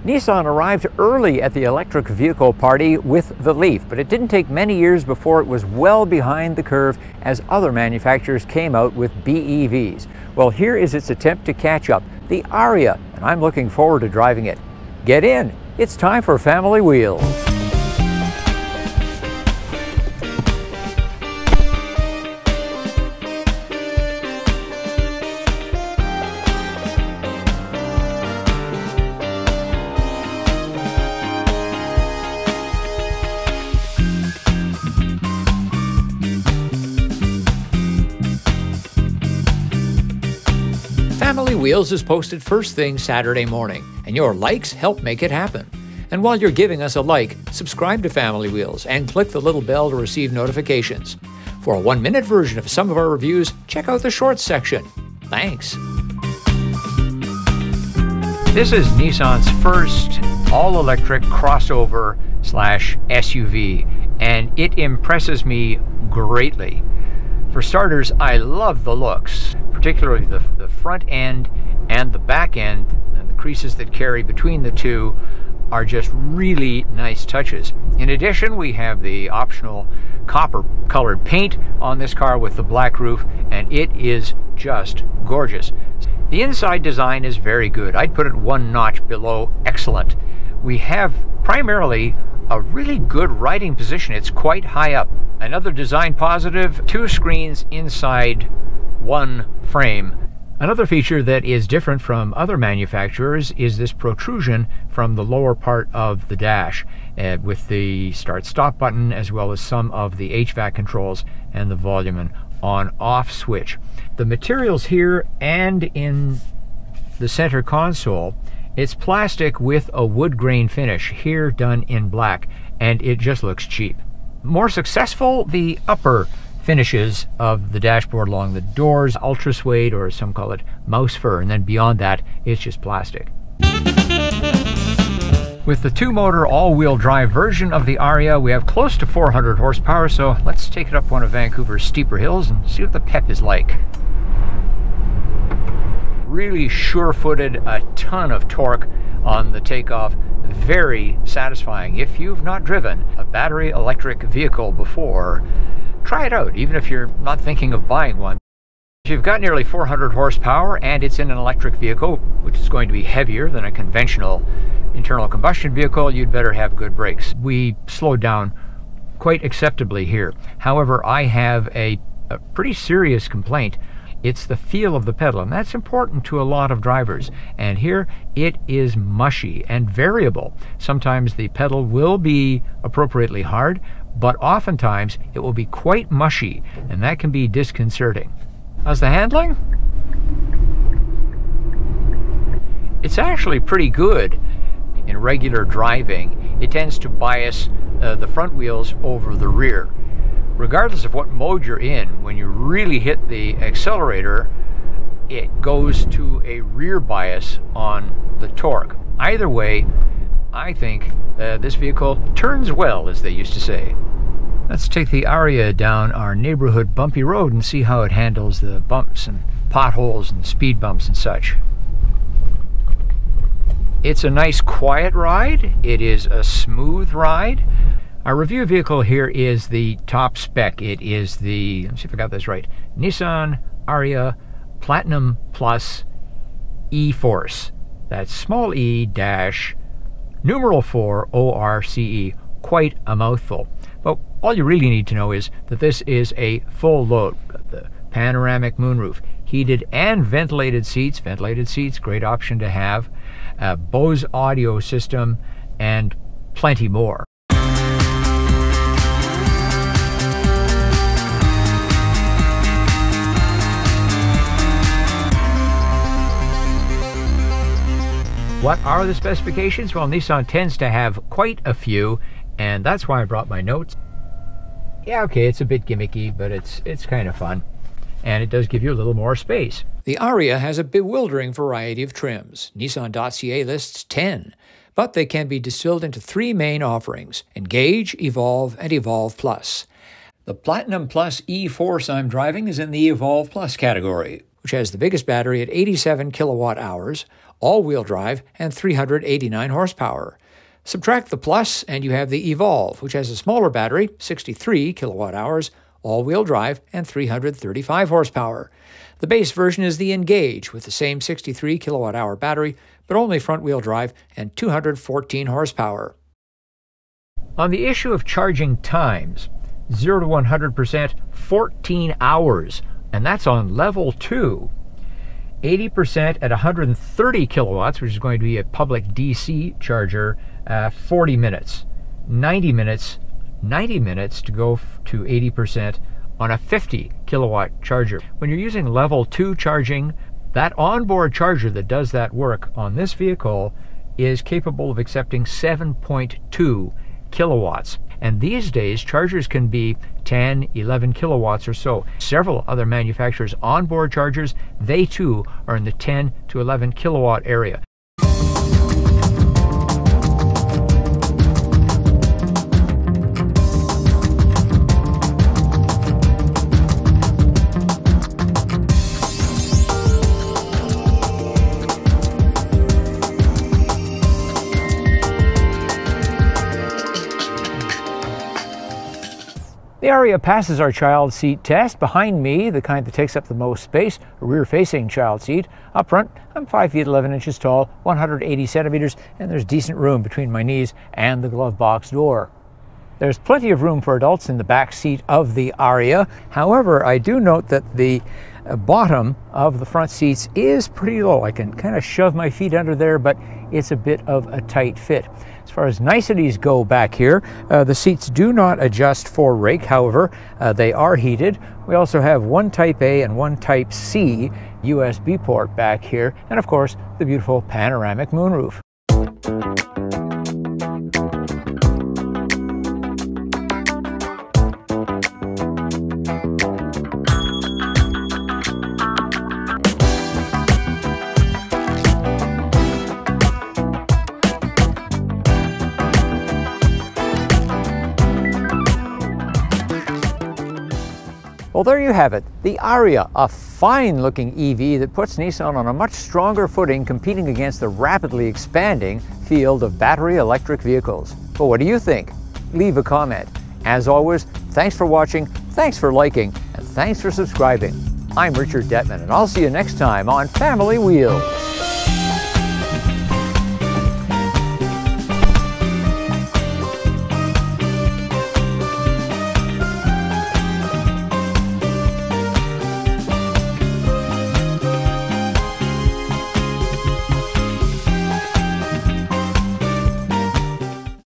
Nissan arrived early at the electric vehicle party with the Leaf, but it didn't take many years before it was well behind the curve as other manufacturers came out with BEVs. Well, here is its attempt to catch up, the Ariya, and I'm looking forward to driving it. Get in, it's time for Family Wheels. Family Wheels is posted first thing Saturday morning, and your likes help make it happen. And while you're giving us a like, subscribe to Family Wheels and click the little bell to receive notifications. For a 1-minute version of some of our reviews, check out the shorts section. Thanks. This is Nissan's first all-electric crossover / SUV, and it impresses me greatly. For starters, I love the looks, particularly the front end and the back end, and the creases that carry between the two are just really nice touches. In addition, we have the optional copper-colored paint on this car with the black roof, and it is just gorgeous. The inside design is very good. I'd put it one notch below excellent. We have primarily a really good riding position. It's quite high up. Another design positive, 2 screens inside one frame. Another feature that is different from other manufacturers is this protrusion from the lower part of the dash with the start-stop button, as well as some of the HVAC controls and the volume and on-off switch. The materials here and in the center console, it's plastic with a wood grain finish, here done in black, and it just looks cheap. More successful, the upper finishes of the dashboard along the doors, ultra suede, or some call it mouse fur, and then beyond that, it's just plastic. With the 2-motor all-wheel drive version of the Ariya, we have close to 400 horsepower, so let's take it up one of Vancouver's steeper hills and see what the pep is like. Really sure-footed, a ton of torque on the takeoff, very satisfying. If you've not driven a battery electric vehicle before, try it out, even if you're not thinking of buying one. If you've got nearly 400 horsepower and it's in an electric vehicle, which is going to be heavier than a conventional internal combustion vehicle, you'd better have good brakes. We slowed down quite acceptably here. However, I have a pretty serious complaint. It's the feel of the pedal, and that's important to a lot of drivers. And here, it is mushy and variable. Sometimes the pedal will be appropriately hard, but oftentimes it will be quite mushy, and that can be disconcerting. How's the handling? It's actually pretty good in regular driving. It tends to bias the front wheels over the rear. Regardless of what mode you're in, when you really hit the accelerator, it goes to a rear bias on the torque. Either way, I think this vehicle turns well, as they used to say. Let's take the Ariya down our neighborhood bumpy road and see how it handles the bumps and potholes and speed bumps and such. It's a nice quiet ride. It is a smooth ride. Our review vehicle here is the top spec. It is the, let's see if I got this right, Nissan Ariya Platinum Plus E-Force. That's small e dash numeral 4 ORCE. Quite a mouthful. But all you really need to know is that this is a full load. The panoramic moonroof, heated and ventilated seats, great option to have, Bose audio system, and plenty more. What are the specifications? Well, Nissan tends to have quite a few, and that's why I brought my notes. Yeah, okay, it's a bit gimmicky, but it's kind of fun. And it does give you a little more space. The Ariya has a bewildering variety of trims. Nissan.ca lists 10, but they can be distilled into 3 main offerings: Engage, Evolve, and Evolve Plus. The Platinum Plus E-Force I'm driving is in the Evolve Plus category. which has the biggest battery at 87 kilowatt hours, all-wheel drive, and 389 horsepower. Subtract the Plus, and you have the Evolve, which has a smaller battery, 63 kilowatt hours, all-wheel drive, and 335 horsepower. The base version is the Engage, with the same 63 kilowatt hour battery, but only front-wheel drive and 214 horsepower. On the issue of charging times, 0 to 100%, 14 hours, and that's on level 2. 80% at 130 kilowatts, which is going to be a public DC charger, 40 minutes. 90 minutes to go to 80% on a 50 kilowatt charger. When you're using level 2 charging, that onboard charger that does that work on this vehicle is capable of accepting 7.2 kilowatts. And these days, chargers can be 10, 11 kilowatts or so. Several other manufacturers' onboard chargers, they too are in the 10 to 11 kilowatt area. The Ariya passes our child seat test. Behind me, the kind that takes up the most space, a rear-facing child seat. Up front, I'm 5 feet 11 inches tall, 180 centimeters, and there's decent room between my knees and the glove box door. There's plenty of room for adults in the back seat of the Ariya. However, I do note that the bottom of the front seats is pretty low. I can kind of shove my feet under there, but it's a bit of a tight fit. As far as niceties go back here, the seats do not adjust for rake. However, they are heated. We also have one Type A and one Type C USB port back here, and of course, the beautiful panoramic moonroof. Well, there you have it, the Ariya, a fine-looking EV that puts Nissan on a much stronger footing competing against the rapidly expanding field of battery electric vehicles. But what do you think? Leave a comment. As always, thanks for watching, thanks for liking, and thanks for subscribing. I'm Richard Detman, and I'll see you next time on Family Wheels.